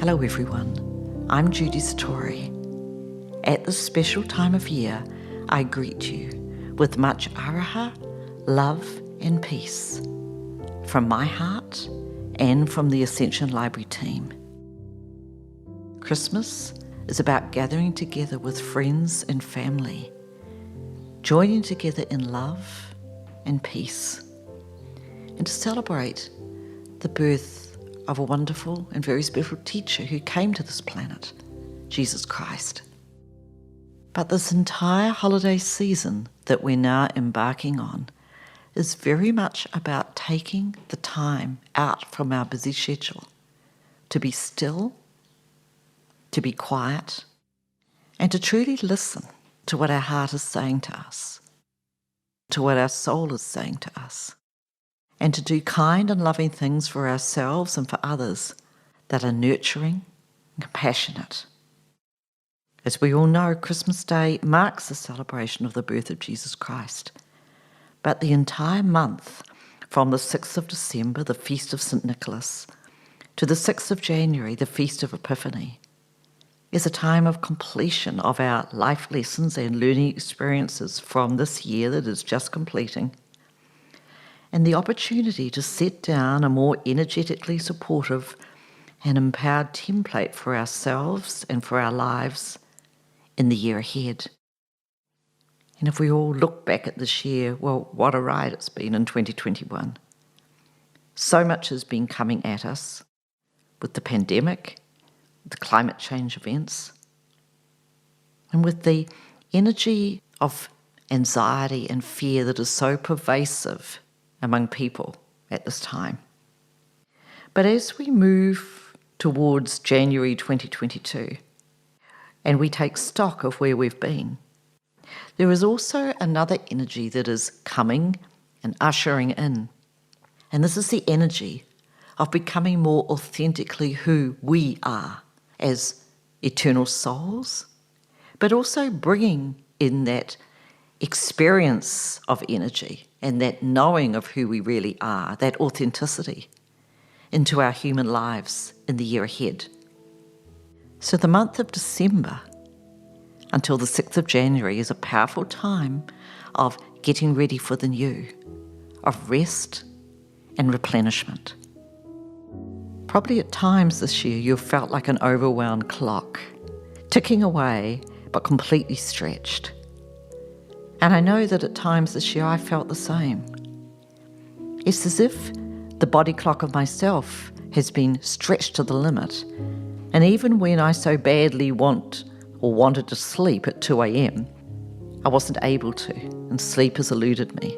Hello everyone, I'm Judy Satori. At this special time of year, I greet you with much araha, love and peace from my heart and from the Ascension Library team. Christmas is about gathering together with friends and family, joining together in love and peace, and to celebrate the birth of a wonderful and very special teacher who came to this planet, Jesus Christ. But this entire holiday season that we're now embarking on is very much about taking the time out from our busy schedule to be still, to be quiet, and to truly listen to what our heart is saying to us, to what our soul is saying to us, and to do kind and loving things for ourselves and for others that are nurturing and compassionate. As we all know, Christmas Day marks the celebration of the birth of Jesus Christ. But the entire month, from the 6th of December, the Feast of St. Nicholas, to the 6th of January, the Feast of Epiphany, is a time of completion of our life lessons and learning experiences from this year that is just completing, and the opportunity to set down a more energetically supportive and empowered template for ourselves and for our lives in the year ahead. And if we all look back at this year, well, what a ride it's been in 2021. So much has been coming at us with the pandemic, the climate change events, and with the energy of anxiety and fear that is so pervasive among people at this time. But as we move towards January 2022 and we take stock of where we've been, there is also another energy that is coming and ushering in. And this is the energy of becoming more authentically who we are as eternal souls, but also bringing in that experience of energy and that knowing of who we really are, that authenticity, into our human lives in the year ahead. So the month of December until the 6th of January is a powerful time of getting ready for the new, of rest and replenishment. Probably at times this year you've felt like an overwhelmed clock, ticking away but completely stretched. And I know that at times this year I felt the same. It's as if the body clock of myself has been stretched to the limit, and even when I so badly wanted to sleep at 2 a.m, I wasn't able to, and sleep has eluded me.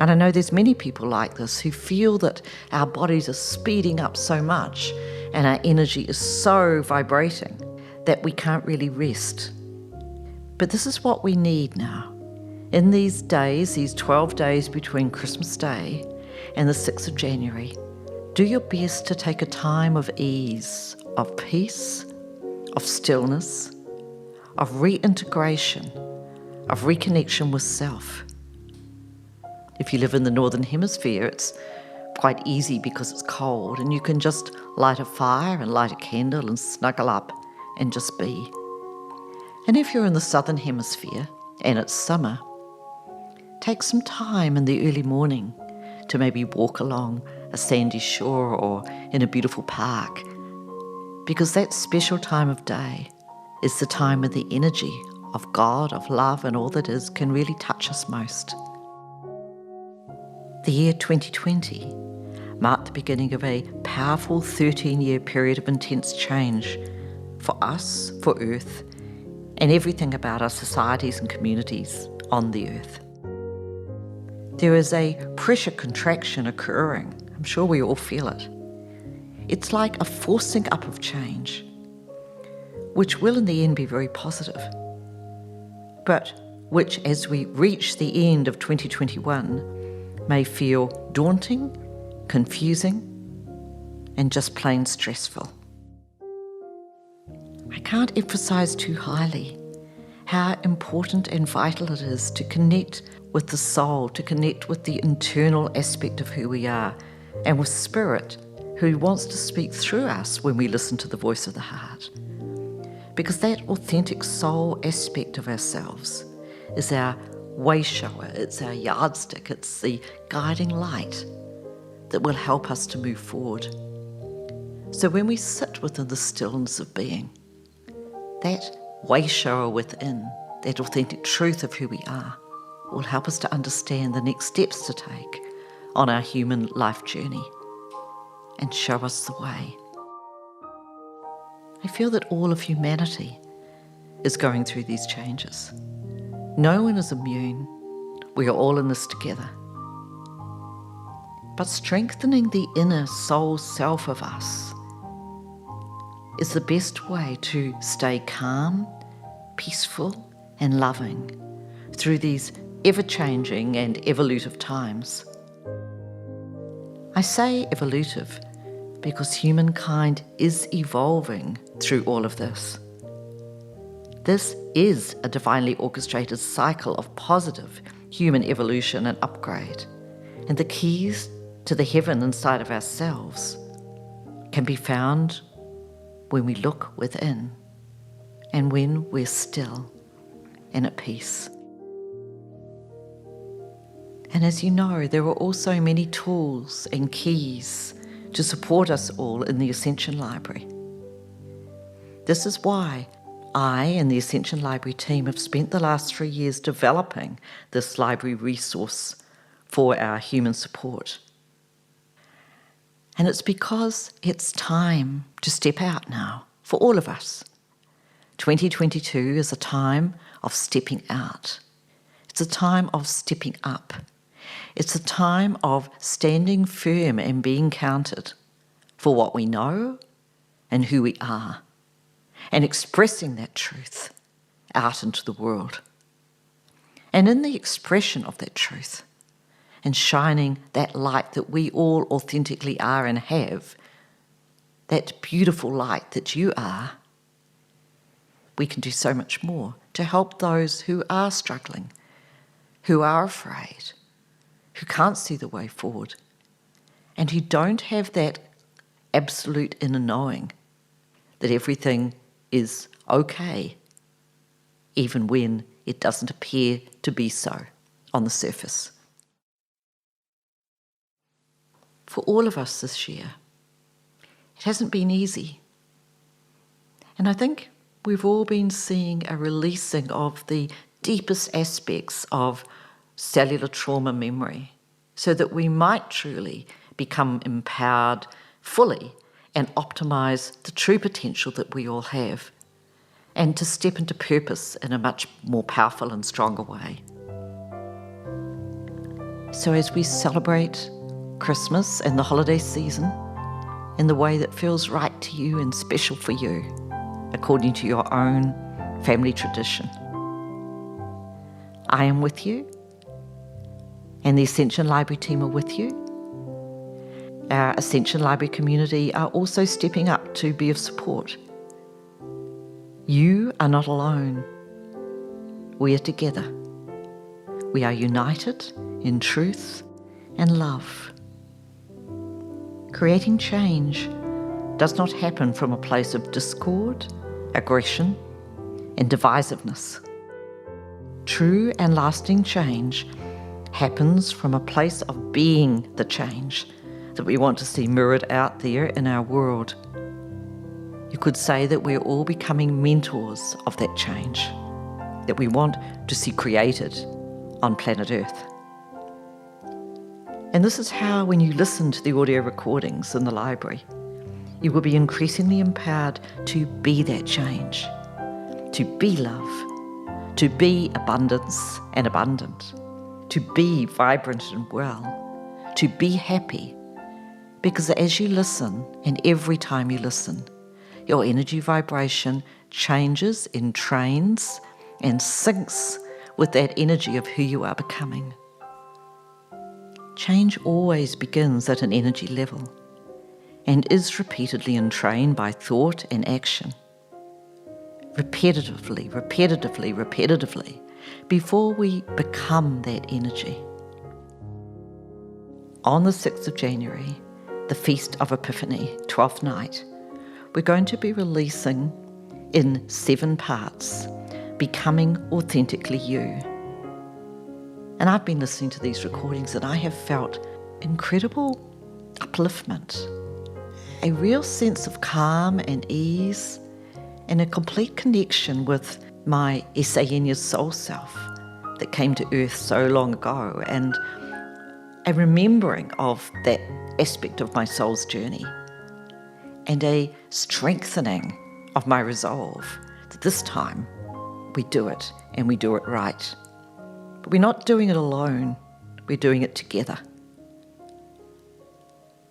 And I know there's many people like this who feel that our bodies are speeding up so much and our energy is so vibrating that we can't really rest. But this is what we need now. In these days, these 12 days between Christmas Day and the 6th of January, do your best to take a time of ease, of peace, of stillness, of reintegration, of reconnection with self. If you live in the Northern Hemisphere, it's quite easy because it's cold and you can just light a fire and light a candle and snuggle up and just be. And if you're in the Southern Hemisphere and it's summer, take some time in the early morning to maybe walk along a sandy shore or in a beautiful park, because that special time of day is the time when the energy of God, of love and all that is can really touch us most. The year 2020 marked the beginning of a powerful 13-year period of intense change for us, for Earth, and everything about our societies and communities on the earth. There is a pressure contraction occurring. I'm sure we all feel it. It's like a forcing up of change, which will in the end be very positive, but which as we reach the end of 2021 may feel daunting, confusing, and just plain stressful. I can't emphasize too highly how important and vital it is to connect with the soul, to connect with the internal aspect of who we are, and with spirit, who wants to speak through us when we listen to the voice of the heart. Because that authentic soul aspect of ourselves is our way shower, it's our yardstick, it's the guiding light that will help us to move forward. So when we sit within the stillness of being, that way shower within, that authentic truth of who we are, will help us to understand the next steps to take on our human life journey and show us the way. I feel that all of humanity is going through these changes. No one is immune. We are all in this together. But strengthening the inner soul self of us is the best way to stay calm, peaceful, and loving through these ever-changing and evolutive times. I say evolutive because humankind is evolving through all of this. This is a divinely orchestrated cycle of positive human evolution and upgrade, and the keys to the heaven inside of ourselves can be found when we look within and when we're still and at peace. And as you know, there are also many tools and keys to support us all in the Ascension Library. This is why I and the Ascension Library team have spent the last 3 years developing this library resource for our human support. And it's because it's time to step out now for all of us. 2022 is a time of stepping out. It's a time of stepping up. It's a time of standing firm and being counted for what we know and who we are, and expressing that truth out into the world. And in the expression of that truth, and shining that light that we all authentically are and have, that beautiful light that you are, we can do so much more to help those who are struggling, who are afraid, who can't see the way forward, and who don't have that absolute inner knowing that everything is okay, even when it doesn't appear to be so on the surface. For all of us this year, it hasn't been easy. And I think we've all been seeing a releasing of the deepest aspects of cellular trauma memory so that we might truly become empowered fully and optimize the true potential that we all have, and to step into purpose in a much more powerful and stronger way. So as we celebrate Christmas and the holiday season in the way that feels right to you and special for you, according to your own family tradition, I am with you, and the Ascension Library team are with you. Our Ascension Library community are also stepping up to be of support. You are not alone. We are together. We are united in truth and love. Creating change does not happen from a place of discord, aggression, and divisiveness. True and lasting change happens from a place of being the change that we want to see mirrored out there in our world. You could say that we're all becoming mentors of that change that we want to see created on planet Earth. And this is how, when you listen to the audio recordings in the library, you will be increasingly empowered to be that change, to be love, to be abundance and abundant, to be vibrant and well, to be happy. Because as you listen, and every time you listen, your energy vibration changes, entrains, and syncs with that energy of who you are becoming. Change always begins at an energy level and is repeatedly entrained by thought and action. Repetitively, before we become that energy. On the 6th of January, the Feast of Epiphany, 12th night, we're going to be releasing in 7 parts, Becoming Authentically You. And I've been listening to these recordings and I have felt incredible upliftment, a real sense of calm and ease, and a complete connection with my Esayenia soul self that came to earth so long ago, and a remembering of that aspect of my soul's journey, and a strengthening of my resolve that this time we do it and we do it right. But we're not doing it alone, we're doing it together.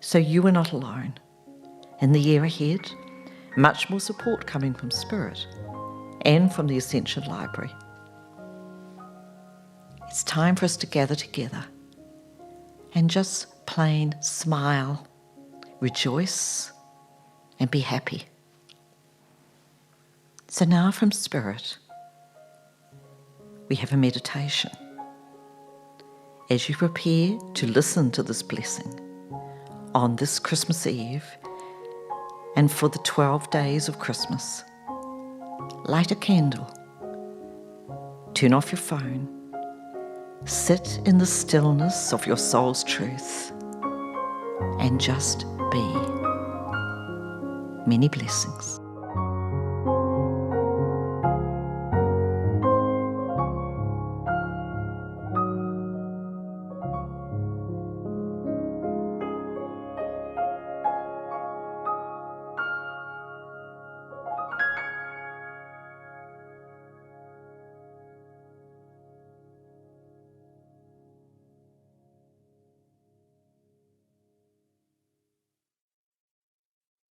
So you are not alone. In the year ahead, much more support coming from Spirit and from the Ascension Library. It's time for us to gather together and just plain smile, rejoice, and be happy. So now from Spirit, we have a meditation. As you prepare to listen to this blessing on this Christmas Eve and for the 12 days of Christmas, light a candle, turn off your phone, sit in the stillness of your soul's truth, and just be. Many blessings.